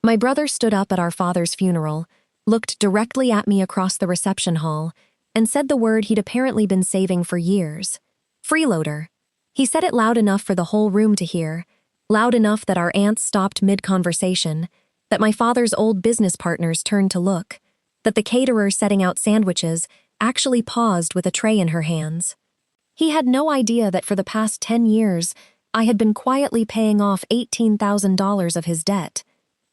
My brother stood up at our father's funeral, looked directly at me across the reception hall, and said the word he'd apparently been saving for years. Freeloader. He said it loud enough for the whole room to hear, loud enough that our aunts stopped mid-conversation, that my father's old business partners turned to look, that the caterer setting out sandwiches actually paused with a tray in her hands. He had no idea that for the past 10 years, I had been quietly paying off $18,000 of his debt.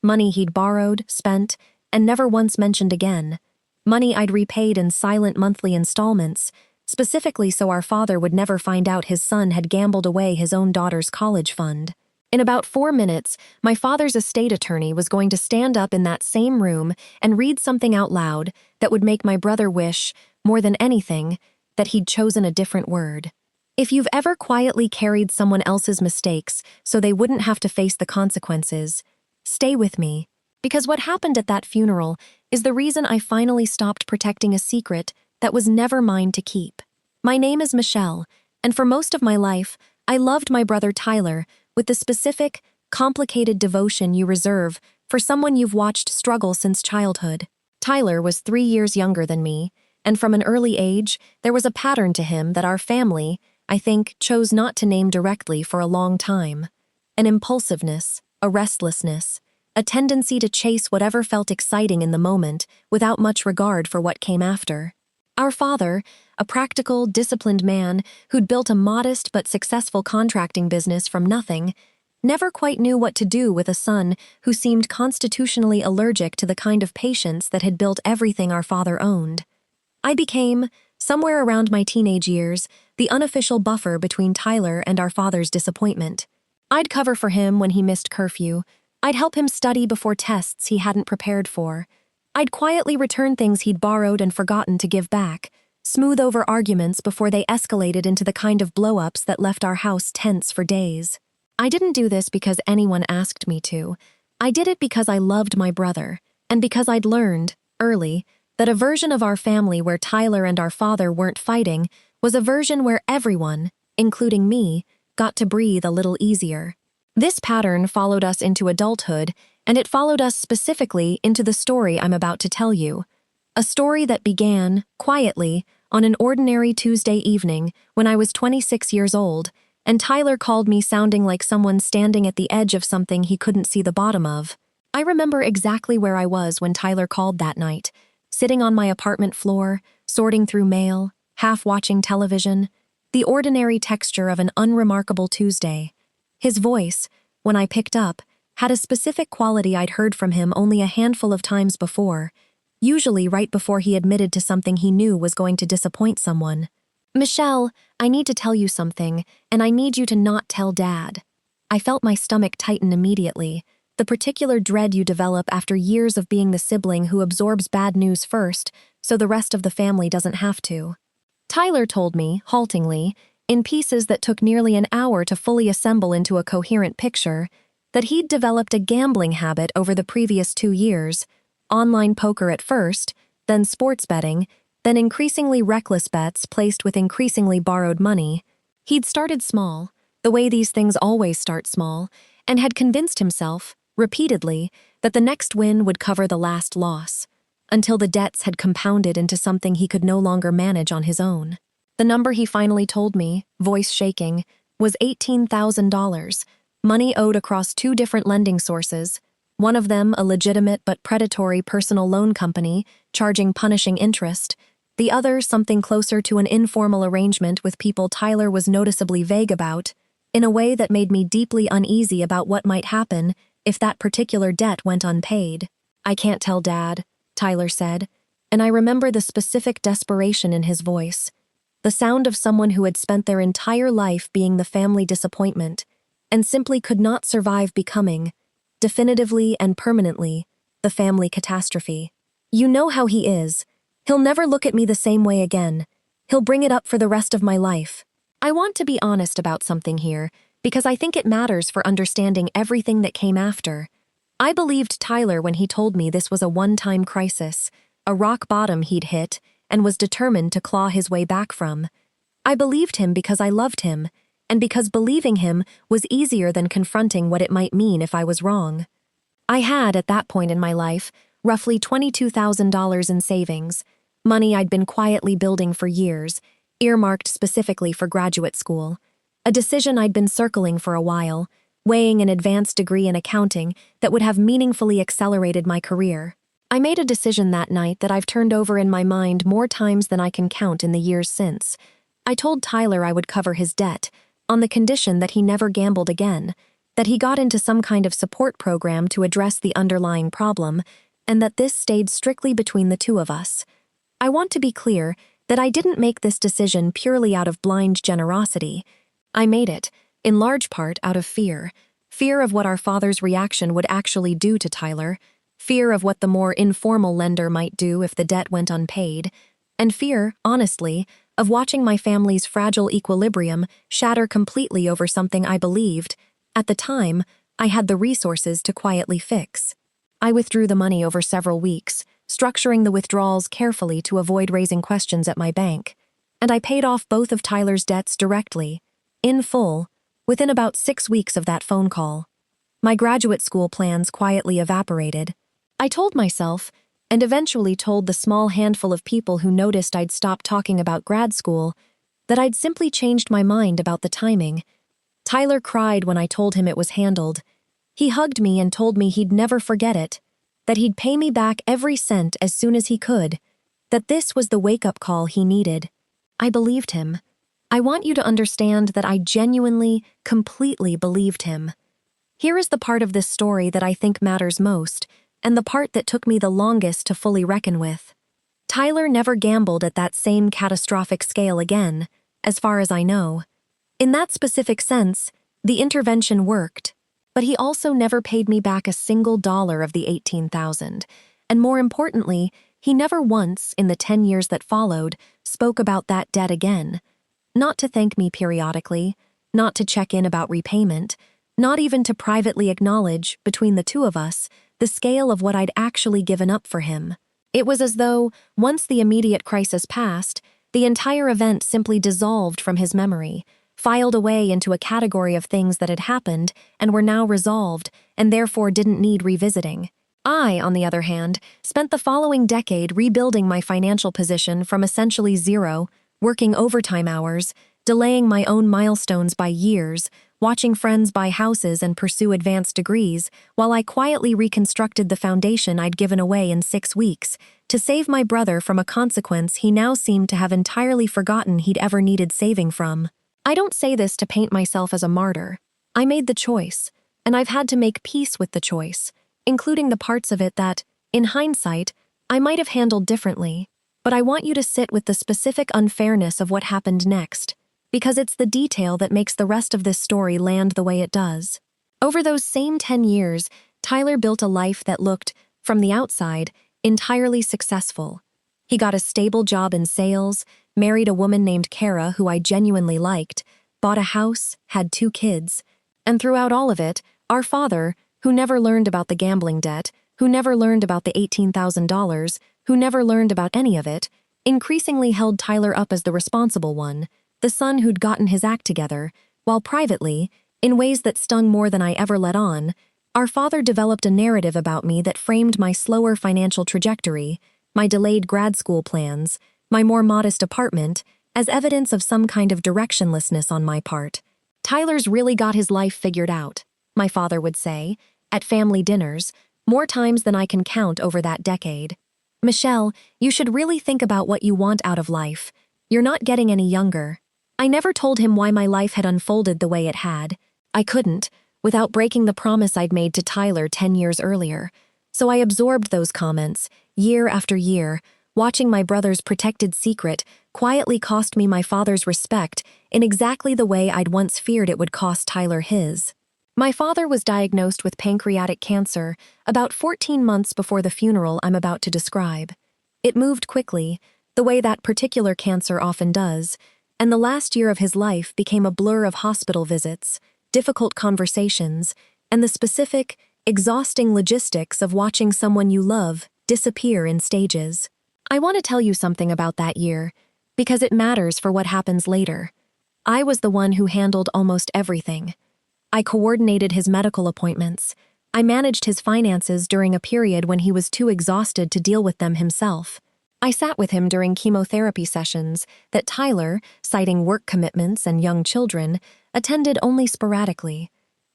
Money he'd borrowed, spent, and never once mentioned again. Money I'd repaid in silent monthly installments, specifically so our father would never find out his son had gambled away his own daughter's college fund. In about 4 minutes, my father's estate attorney was going to stand up in that same room and read something out loud that would make my brother wish, more than anything, that he'd chosen a different word. If you've ever quietly carried someone else's mistakes so they wouldn't have to face the consequences, stay with me, because what happened at that funeral is the reason I finally stopped protecting a secret that was never mine to keep. My name is Michelle, and for most of my life, I loved my brother Tyler with the specific, complicated devotion you reserve for someone you've watched struggle since childhood. Tyler was 3 years younger than me, and from an early age, there was a pattern to him that our family, I think, chose not to name directly for a long time. An impulsiveness, a restlessness, a tendency to chase whatever felt exciting in the moment without much regard for what came after. Our father, a practical, disciplined man who'd built a modest but successful contracting business from nothing, never quite knew what to do with a son who seemed constitutionally allergic to the kind of patience that had built everything our father owned. I became, somewhere around my teenage years, the unofficial buffer between Tyler and our father's disappointment. I'd cover for him when he missed curfew. I'd help him study before tests he hadn't prepared for. I'd quietly return things he'd borrowed and forgotten to give back, smooth over arguments before they escalated into the kind of blow-ups that left our house tense for days. I didn't do this because anyone asked me to. I did it because I loved my brother, and because I'd learned, early, that a version of our family where Tyler and our father weren't fighting was a version where everyone, including me, got to breathe a little easier. This pattern followed us into adulthood, and it followed us specifically into the story I'm about to tell you. A story that began, quietly, on an ordinary Tuesday evening when I was 26 years old, and Tyler called me sounding like someone standing at the edge of something he couldn't see the bottom of. I remember exactly where I was when Tyler called that night, sitting on my apartment floor, sorting through mail, half watching television, the ordinary texture of an unremarkable Tuesday. His voice, when I picked up, had a specific quality I'd heard from him only a handful of times before, usually right before he admitted to something he knew was going to disappoint someone. "Michelle, I need to tell you something, and I need you to not tell Dad." I felt my stomach tighten immediately, the particular dread you develop after years of being the sibling who absorbs bad news first, so the rest of the family doesn't have to. Tyler told me, haltingly, in pieces that took nearly an hour to fully assemble into a coherent picture, that he'd developed a gambling habit over the previous 2 years, online poker at first, then sports betting, then increasingly reckless bets placed with increasingly borrowed money. He'd started small, the way these things always start small, and had convinced himself, repeatedly, that the next win would cover the last loss, until the debts had compounded into something he could no longer manage on his own. The number he finally told me, voice shaking, was $18,000, money owed across 2 different lending sources, one of them a legitimate but predatory personal loan company charging punishing interest, the other something closer to an informal arrangement with people Tyler was noticeably vague about, in a way that made me deeply uneasy about what might happen if that particular debt went unpaid. "I can't tell Dad," Tyler said, and I remember the specific desperation in his voice. The sound of someone who had spent their entire life being the family disappointment, and simply could not survive becoming, definitively and permanently, the family catastrophe. "You know how he is. He'll never look at me the same way again. He'll bring it up for the rest of my life." I want to be honest about something here, because I think it matters for understanding everything that came after. I believed Tyler when he told me this was a one-time crisis, a rock bottom he'd hit, and was determined to claw his way back from. I believed him because I loved him, and because believing him was easier than confronting what it might mean if I was wrong. I had, at that point in my life, roughly $22,000 in savings, money I'd been quietly building for years, earmarked specifically for graduate school. A decision I'd been circling for a while, weighing an advanced degree in accounting that would have meaningfully accelerated my career. I made a decision that night that I've turned over in my mind more times than I can count in the years since. I told Tyler I would cover his debt, on the condition that he never gambled again, that he got into some kind of support program to address the underlying problem, and that this stayed strictly between the two of us. I want to be clear that I didn't make this decision purely out of blind generosity. I made it, in large part, out of fear. Fear of what our father's reaction would actually do to Tyler, fear of what the more informal lender might do if the debt went unpaid, and fear, honestly, of watching my family's fragile equilibrium shatter completely over something I believed, at the time, I had the resources to quietly fix. I withdrew the money over several weeks, structuring the withdrawals carefully to avoid raising questions at my bank, and I paid off both of Tyler's debts directly, in full, within about 6 weeks of that phone call. My graduate school plans quietly evaporated. I told myself, and eventually told the small handful of people who noticed I'd stopped talking about grad school, that I'd simply changed my mind about the timing. Tyler cried when I told him it was handled. He hugged me and told me he'd never forget it, that he'd pay me back every cent as soon as he could, that this was the wake-up call he needed. I believed him. I want you to understand that I genuinely, completely believed him. Here is the part of this story that I think matters most, and the part that took me the longest to fully reckon with. Tyler never gambled at that same catastrophic scale again, as far as I know. In that specific sense, the intervention worked, but he also never paid me back a single dollar of the $18,000, and more importantly, he never once, in the 10 years that followed, spoke about that debt again. Not to thank me periodically, not to check in about repayment, not even to privately acknowledge, between the two of us, the scale of what I'd actually given up for him. It was as though, once the immediate crisis passed, the entire event simply dissolved from his memory, filed away into a category of things that had happened and were now resolved and therefore didn't need revisiting. I, on the other hand, spent the following decade rebuilding my financial position from essentially zero, working overtime hours, delaying my own milestones by years, watching friends buy houses and pursue advanced degrees, while I quietly reconstructed the foundation I'd given away in 6 weeks, to save my brother from a consequence he now seemed to have entirely forgotten he'd ever needed saving from. I don't say this to paint myself as a martyr. I made the choice, and I've had to make peace with the choice, including the parts of it that, in hindsight, I might have handled differently. But I want you to sit with the specific unfairness of what happened next, because it's the detail that makes the rest of this story land the way it does. Over those same 10 years, Tyler built a life that looked, from the outside, entirely successful. He got a stable job in sales, married a woman named Kara who I genuinely liked, bought a house, had 2 kids, and throughout all of it, our father, who never learned about the gambling debt, who never learned about the $18,000, who never learned about any of it, increasingly held Tyler up as the responsible one, the son who'd gotten his act together, while privately, in ways that stung more than I ever let on, our father developed a narrative about me that framed my slower financial trajectory, my delayed grad school plans, my more modest apartment, as evidence of some kind of directionlessness on my part. Tyler's really got his life figured out, my father would say, at family dinners, more times than I can count over that decade. Michelle, you should really think about what you want out of life. You're not getting any younger. I never told him why my life had unfolded the way it had. I couldn't, without breaking the promise I'd made to Tyler 10 years earlier. So I absorbed those comments, year after year, watching my brother's protected secret quietly cost me my father's respect in exactly the way I'd once feared it would cost Tyler his. My father was diagnosed with pancreatic cancer about 14 months before the funeral I'm about to describe. It moved quickly, the way that particular cancer often does, and the last year of his life became a blur of hospital visits, difficult conversations, and the specific, exhausting logistics of watching someone you love disappear in stages. I want to tell you something about that year, because it matters for what happens later. I was the one who handled almost everything. I coordinated his medical appointments, I managed his finances during a period when he was too exhausted to deal with them himself. I sat with him during chemotherapy sessions that Tyler, citing work commitments and young children, attended only sporadically.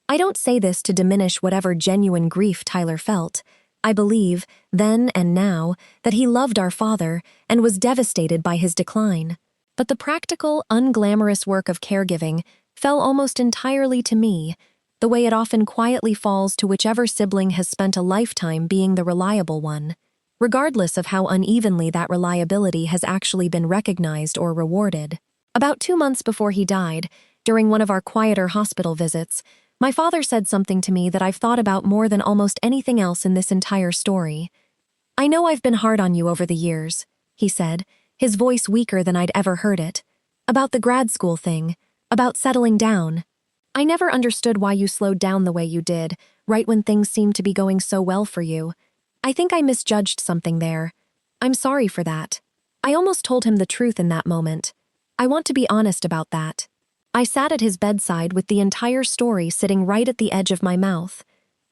I don't say this to diminish whatever genuine grief Tyler felt. I believe, then and now, that he loved our father and was devastated by his decline. But the practical, unglamorous work of caregiving fell almost entirely to me, the way it often quietly falls to whichever sibling has spent a lifetime being the reliable one, regardless of how unevenly that reliability has actually been recognized or rewarded. About 2 months before he died, during one of our quieter hospital visits, my father said something to me that I've thought about more than almost anything else in this entire story. "I know I've been hard on you over the years," he said, his voice weaker than I'd ever heard it. "About the grad school thing, about settling down. I never understood why you slowed down the way you did, right when things seemed to be going so well for you. I think I misjudged something there. I'm sorry for that." I almost told him the truth in that moment. I want to be honest about that. I sat at his bedside with the entire story sitting right at the edge of my mouth.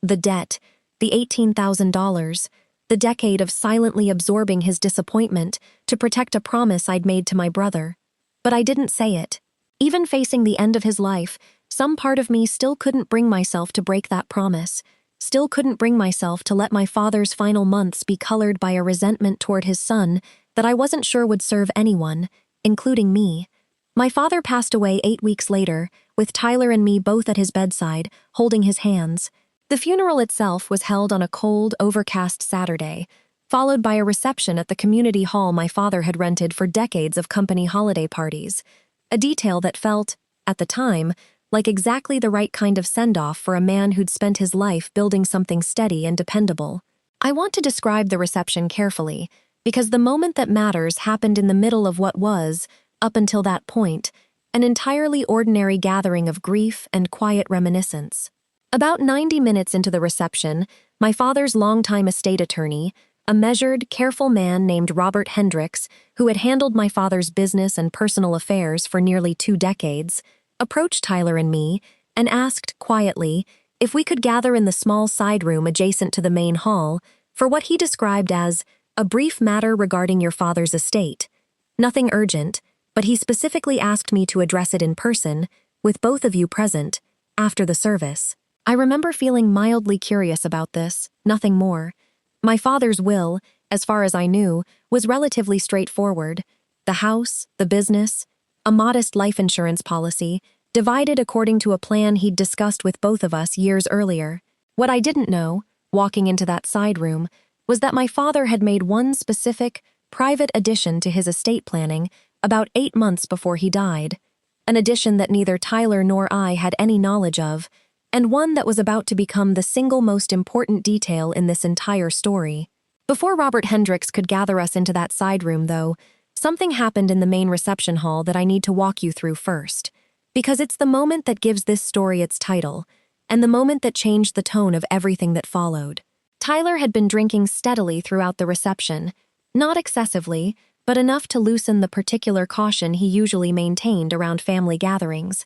The debt, the $18,000, the decade of silently absorbing his disappointment to protect a promise I'd made to my brother. But I didn't say it. Even facing the end of his life, some part of me still couldn't bring myself to break that promise, still couldn't bring myself to let my father's final months be colored by a resentment toward his son that I wasn't sure would serve anyone, including me. My father passed away 8 weeks later, with Tyler and me both at his bedside, holding his hands. The funeral itself was held on a cold, overcast Saturday, followed by a reception at the community hall my father had rented for decades of company holiday parties, a detail that felt, at the time, like exactly the right kind of send-off for a man who'd spent his life building something steady and dependable. I want to describe the reception carefully, because the moment that matters happened in the middle of what was, up until that point, an entirely ordinary gathering of grief and quiet reminiscence. About 90 minutes into the reception, my father's longtime estate attorney, a measured, careful man named Robert Hendricks, who had handled my father's business and personal affairs for nearly 2 decades, approached Tyler and me and asked, quietly, if we could gather in the small side room adjacent to the main hall for what he described as a brief matter regarding your father's estate. Nothing urgent, but he specifically asked me to address it in person, with both of you present, after the service. I remember feeling mildly curious about this, nothing more. My father's will, as far as I knew, was relatively straightforward. The house, the business, a modest life insurance policy, divided according to a plan he'd discussed with both of us years earlier. What I didn't know, walking into that side room, was that my father had made one specific, private addition to his estate planning about 8 months before he died, an addition that neither Tyler nor I had any knowledge of, and one that was about to become the single most important detail in this entire story. Before Robert Hendricks could gather us into that side room, though, something happened in the main reception hall that I need to walk you through first, because it's the moment that gives this story its title, and the moment that changed the tone of everything that followed. Tyler had been drinking steadily throughout the reception, not excessively, but enough to loosen the particular caution he usually maintained around family gatherings.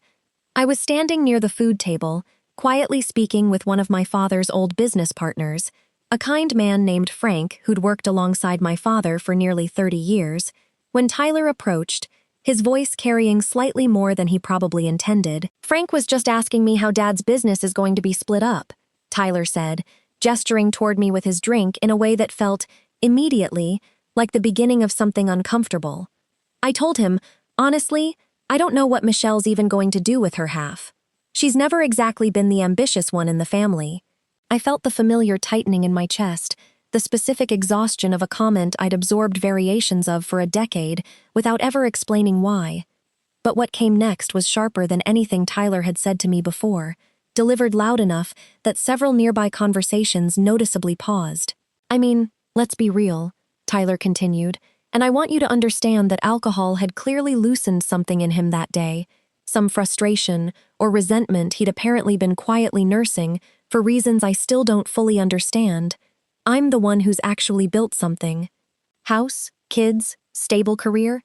I was standing near the food table, quietly speaking with one of my father's old business partners, a kind man named Frank who'd worked alongside my father for nearly 30 years, when Tyler approached, his voice carrying slightly more than he probably intended. "Frank was just asking me how Dad's business is going to be split up," Tyler said, gesturing toward me with his drink in a way that felt, immediately, like the beginning of something uncomfortable. I told him, honestly, I don't know what Michelle's even going to do with her half. She's never exactly been the ambitious one in the family. I felt the familiar tightening in my chest, the specific exhaustion of a comment I'd absorbed variations of for a decade without ever explaining why. But what came next was sharper than anything Tyler had said to me before, delivered loud enough that several nearby conversations noticeably paused. "I mean, let's be real," Tyler continued, "and I want you to understand that alcohol had clearly loosened something in him that day, some frustration or resentment he'd apparently been quietly nursing for reasons I still don't fully understand. I'm the one who's actually built something. House, kids, stable career.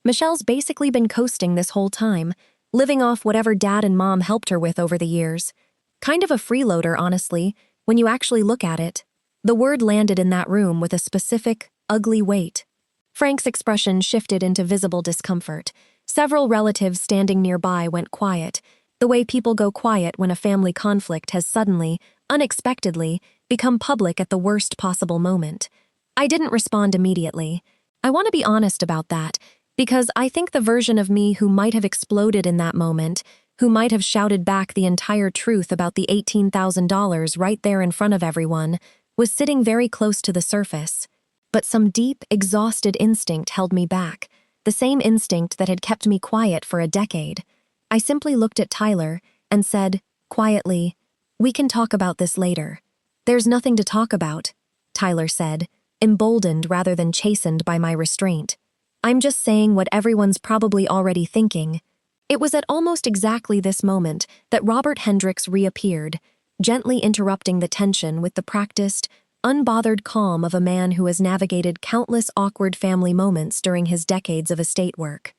Michelle's basically been coasting this whole time, living off whatever Dad and Mom helped her with over the years. Kind of a freeloader, honestly, when you actually look at it. The word landed in that room with a specific, ugly weight. Frank's expression shifted into visible discomfort. Several relatives standing nearby went quiet, the way people go quiet when a family conflict has suddenly, unexpectedly, become public at the worst possible moment. I didn't respond immediately. I want to be honest about that, because I think the version of me who might have exploded in that moment, who might have shouted back the entire truth about the $18,000 right there in front of everyone, was sitting very close to the surface. But some deep, exhausted instinct held me back, the same instinct that had kept me quiet for a decade. I simply looked at Tyler and said, quietly, "We can talk about this later." "There's nothing to talk about," Tyler said, emboldened rather than chastened by my restraint. "I'm just saying what everyone's probably already thinking." It was at almost exactly this moment that Robert Hendricks reappeared, gently interrupting the tension with the practiced, unbothered calm of a man who has navigated countless awkward family moments during his decades of estate work.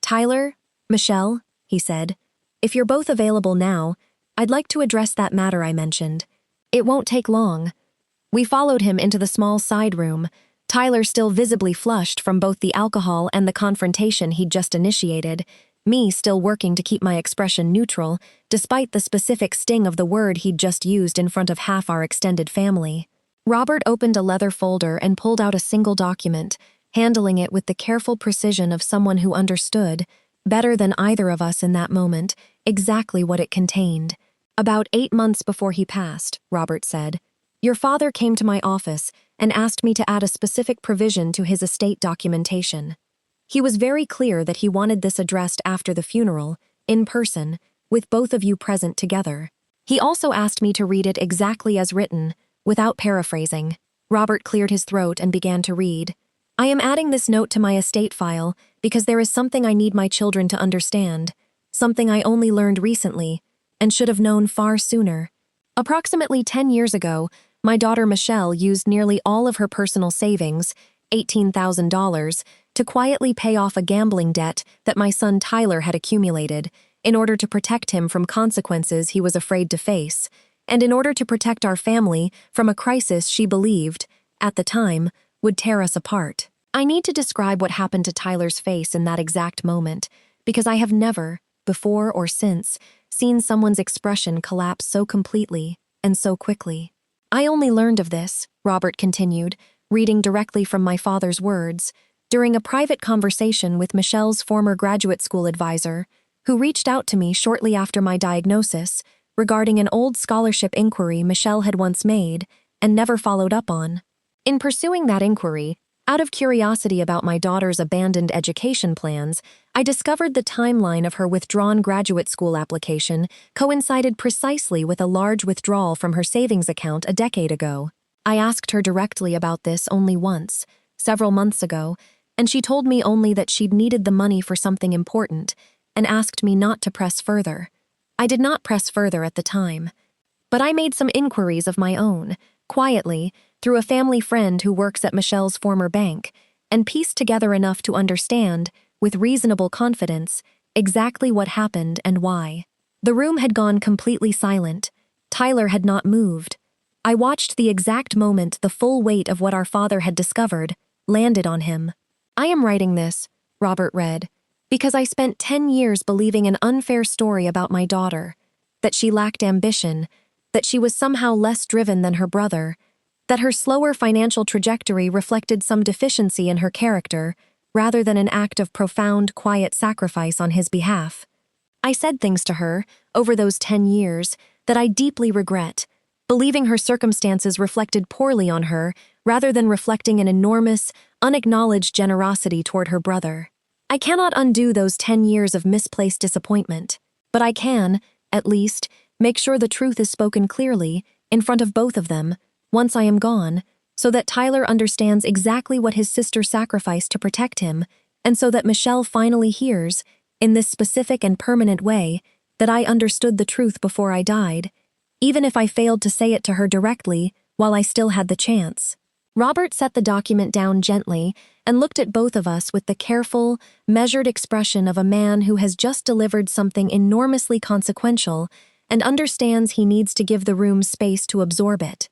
"Tyler, Michelle," he said, "if you're both available now, I'd like to address that matter I mentioned. It won't take long." We followed him into the small side room, Tyler still visibly flushed from both the alcohol and the confrontation he'd just initiated, me still working to keep my expression neutral, despite the specific sting of the word he'd just used in front of half our extended family. Robert opened a leather folder and pulled out a single document, handling it with the careful precision of someone who understood, better than either of us in that moment, exactly what it contained. "About 8 months before he passed," Robert said, "your father came to my office and asked me to add a specific provision to his estate documentation. He was very clear that he wanted this addressed after the funeral, in person, with both of you present together. He also asked me to read it exactly as written, without paraphrasing." Robert cleared his throat and began to read. "I am adding this note to my estate file because there is something I need my children to understand, something I only learned recently, and should have known far sooner. Approximately 10 years ago, my daughter Michelle used nearly all of her personal savings, $18,000, to quietly pay off a gambling debt that my son Tyler had accumulated, in order to protect him from consequences he was afraid to face, and in order to protect our family from a crisis she believed, at the time, would tear us apart. I need to describe what happened to Tyler's face in that exact moment, because I have never, before or since, seen someone's expression collapse so completely and so quickly. "I only learned of this," Robert continued, reading directly from my father's words, "during a private conversation with Michelle's former graduate school advisor, who reached out to me shortly after my diagnosis regarding an old scholarship inquiry Michelle had once made and never followed up on. In pursuing that inquiry, out of curiosity about my daughter's abandoned education plans, I discovered the timeline of her withdrawn graduate school application coincided precisely with a large withdrawal from her savings account a decade ago. I asked her directly about this only once, several months ago, and she told me only that she'd needed the money for something important, and asked me not to press further. I did not press further at the time. But I made some inquiries of my own, quietly, through a family friend who works at Michelle's former bank, and pieced together enough to understand, with reasonable confidence, exactly what happened and why. The room had gone completely silent. Tyler had not moved. I watched the exact moment the full weight of what our father had discovered landed on him. "I am writing this," Robert read, "because I spent 10 years believing an unfair story about my daughter, that she lacked ambition, that she was somehow less driven than her brother, that her slower financial trajectory reflected some deficiency in her character, rather than an act of profound, quiet sacrifice on his behalf. I said things to her, over those 10 years, that I deeply regret, believing her circumstances reflected poorly on her, rather than reflecting an enormous, unacknowledged generosity toward her brother. I cannot undo those 10 years of misplaced disappointment, but I can, at least, make sure the truth is spoken clearly, in front of both of them, once I am gone, so that Tyler understands exactly what his sister sacrificed to protect him, and so that Michelle finally hears, in this specific and permanent way, that I understood the truth before I died, even if I failed to say it to her directly while I still had the chance." Robert set the document down gently and looked at both of us with the careful, measured expression of a man who has just delivered something enormously consequential and understands he needs to give the room space to absorb it.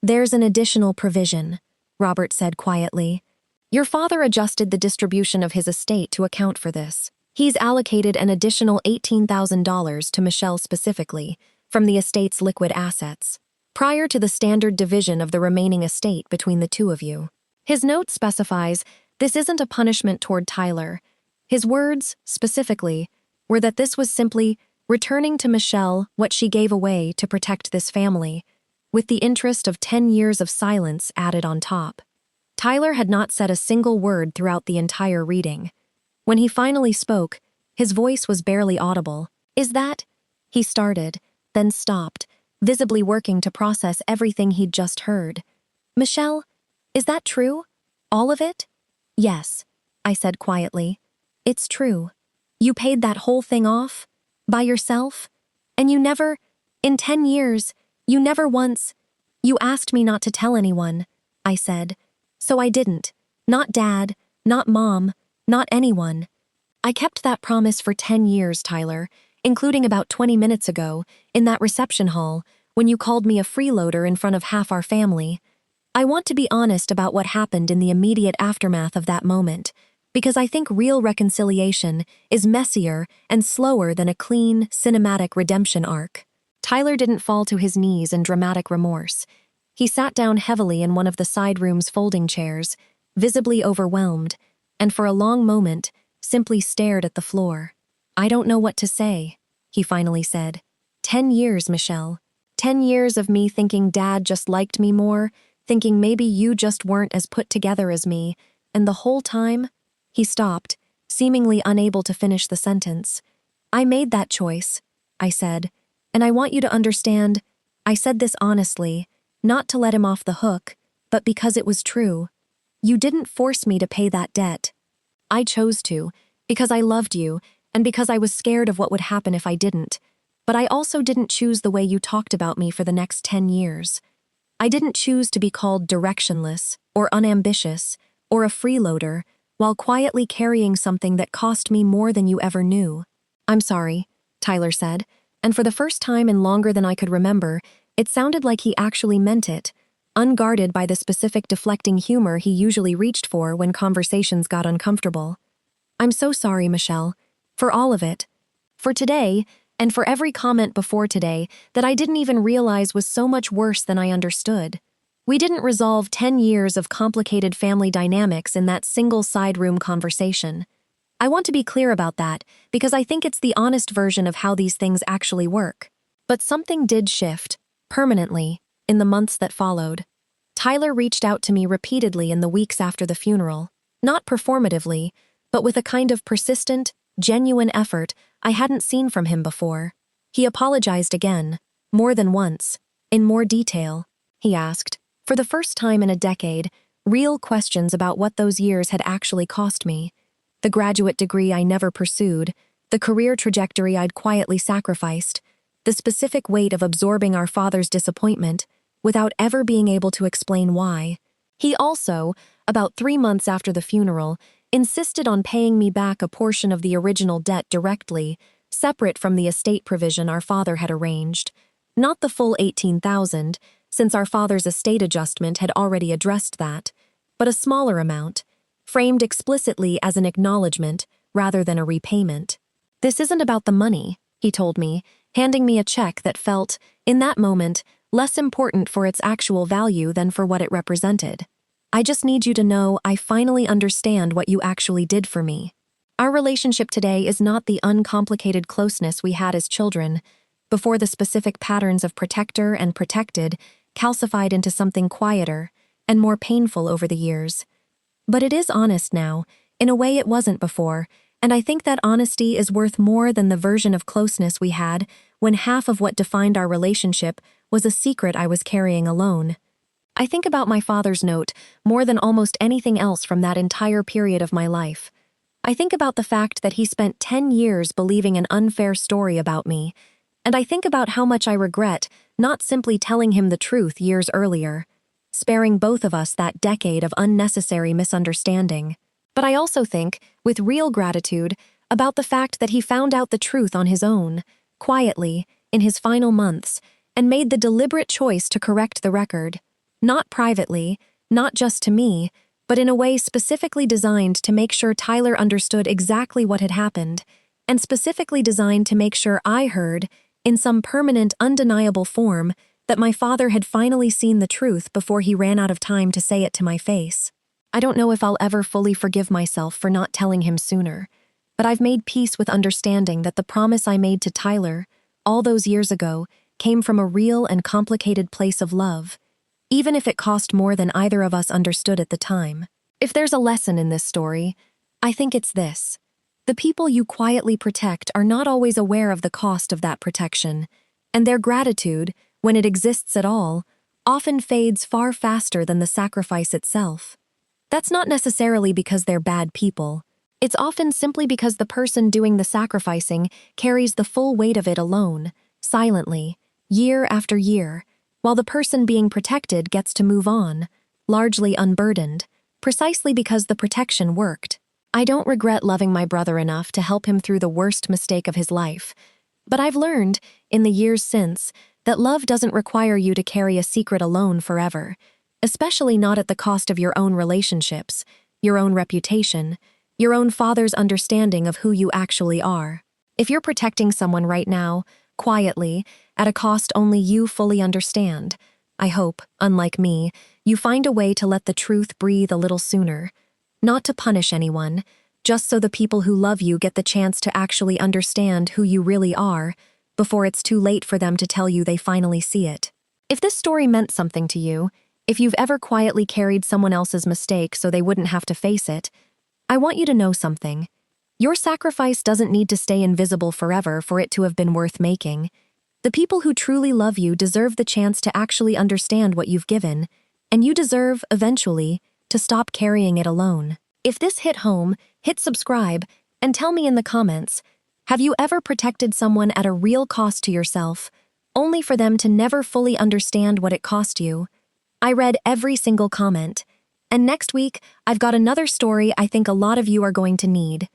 There's an additional provision, Robert said quietly. Your father adjusted the distribution of his estate to account for this. He's allocated an additional $18,000 to Michelle specifically, from the estate's liquid assets, prior to the standard division of the remaining estate between the two of you. His note specifies this isn't a punishment toward Tyler. His words, specifically, were that this was simply returning to Michelle what she gave away to protect this family, with the interest of 10 years of silence added on top. Tyler had not said a single word throughout the entire reading. When he finally spoke, his voice was barely audible. Is that? He started, then stopped, visibly working to process everything he'd just heard. Michelle, is that true? All of it? Yes, I said quietly. It's true. You paid that whole thing off? By yourself? And you never, in 10 years, you never once, you asked me not to tell anyone, I said. So I didn't. Not Dad, not Mom, not anyone. I kept that promise for 10 years, Tyler, including about 20 minutes ago, in that reception hall, when you called me a freeloader in front of half our family. I want to be honest about what happened in the immediate aftermath of that moment, because I think real reconciliation is messier and slower than a clean, cinematic redemption arc. Tyler didn't fall to his knees in dramatic remorse. He sat down heavily in one of the side room's folding chairs, visibly overwhelmed, and for a long moment, simply stared at the floor. I don't know what to say, he finally said. 10 years, Michelle. 10 years of me thinking Dad just liked me more, thinking maybe you just weren't as put together as me, and the whole time, he stopped, seemingly unable to finish the sentence. I made that choice, I said, and I want you to understand, I said this honestly, not to let him off the hook, but because it was true. You didn't force me to pay that debt. I chose to, because I loved you, and because I was scared of what would happen if I didn't. But I also didn't choose the way you talked about me for the next 10 years. I didn't choose to be called directionless, or unambitious, or a freeloader, while quietly carrying something that cost me more than you ever knew. I'm sorry, Tyler said, and for the first time in longer than I could remember, it sounded like he actually meant it, unguarded by the specific deflecting humor he usually reached for when conversations got uncomfortable. I'm so sorry, Michelle, for all of it. For today, and for every comment before today that I didn't even realize was so much worse than I understood. We didn't resolve 10 years of complicated family dynamics in that single side room conversation. I want to be clear about that because I think it's the honest version of how these things actually work. But something did shift, permanently, in the months that followed. Tyler reached out to me repeatedly in the weeks after the funeral, not performatively, but with a kind of persistent, genuine effort I hadn't seen from him before. He apologized again, more than once, in more detail. He asked, for the first time in a decade, real questions about what those years had actually cost me. The graduate degree I never pursued, the career trajectory I'd quietly sacrificed, the specific weight of absorbing our father's disappointment without ever being able to explain why. He also, about 3 months after the funeral, insisted on paying me back a portion of the original debt directly, separate from the estate provision our father had arranged. Not the full $18,000, since our father's estate adjustment had already addressed that, but a smaller amount, framed explicitly as an acknowledgement rather than a repayment. This isn't about the money, he told me, handing me a check that felt, in that moment, less important for its actual value than for what it represented. I just need you to know I finally understand what you actually did for me. Our relationship today is not the uncomplicated closeness we had as children, before the specific patterns of protector and protected calcified into something quieter and more painful over the years. But it is honest now, in a way it wasn't before, and I think that honesty is worth more than the version of closeness we had when half of what defined our relationship was a secret I was carrying alone. I think about my father's note more than almost anything else from that entire period of my life. I think about the fact that he spent 10 years believing an unfair story about me, and I think about how much I regret not simply telling him the truth years earlier, sparing both of us that decade of unnecessary misunderstanding. But I also think, with real gratitude, about the fact that he found out the truth on his own, quietly, in his final months and made the deliberate choice to correct the record. Not privately, not just to me, but in a way specifically designed to make sure Tyler understood exactly what had happened, and specifically designed to make sure I heard, in some permanent, undeniable form, that my father had finally seen the truth before he ran out of time to say it to my face. I don't know if I'll ever fully forgive myself for not telling him sooner, but I've made peace with understanding that the promise I made to Tyler, all those years ago, came from a real and complicated place of love, even if it cost more than either of us understood at the time. If there's a lesson in this story, I think it's this. The people you quietly protect are not always aware of the cost of that protection, and their gratitude, when it exists at all, often fades far faster than the sacrifice itself. That's not necessarily because they're bad people. It's often simply because the person doing the sacrificing carries the full weight of it alone, silently, year after year, while the person being protected gets to move on, largely unburdened, precisely because the protection worked. I don't regret loving my brother enough to help him through the worst mistake of his life, but I've learned, in the years since, that love doesn't require you to carry a secret alone forever, especially not at the cost of your own relationships, your own reputation, your own father's understanding of who you actually are. If you're protecting someone right now, quietly, at a cost only you fully understand, I hope, unlike me, you find a way to let the truth breathe a little sooner. Not to punish anyone, just so the people who love you get the chance to actually understand who you really are, before it's too late for them to tell you they finally see it. If this story meant something to you, if you've ever quietly carried someone else's mistake so they wouldn't have to face it, I want you to know something. Your sacrifice doesn't need to stay invisible forever for it to have been worth making. The people who truly love you deserve the chance to actually understand what you've given, and you deserve, eventually, to stop carrying it alone. If this hit home, hit subscribe, and tell me in the comments, have you ever protected someone at a real cost to yourself, only for them to never fully understand what it cost you? I read every single comment, and next week, I've got another story I think a lot of you are going to need.